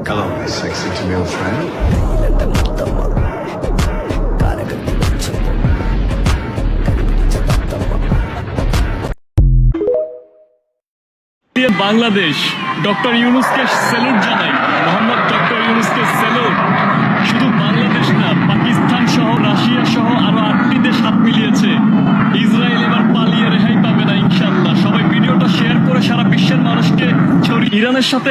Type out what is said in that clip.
Hello, my sexy female friend. Bangladesh doctor ইউনূসকে salute জানাই। Mohammad doctor ইউনূসকে স্যালুট। শুধু বাংলাদেশ না, পাকিস্তান সহ রাশিয়া সহ আরো 8টি দেশ হাত মিলিয়েছে। ইসরায়েল এবার পালিয়ে রেহাই পাবে না ইনশাআল্লাহ। সবাই ভিডিওটা শেয়ার করে সারা বিশ্বের মানুষকে ছড়িয়ে ইরানের সাথে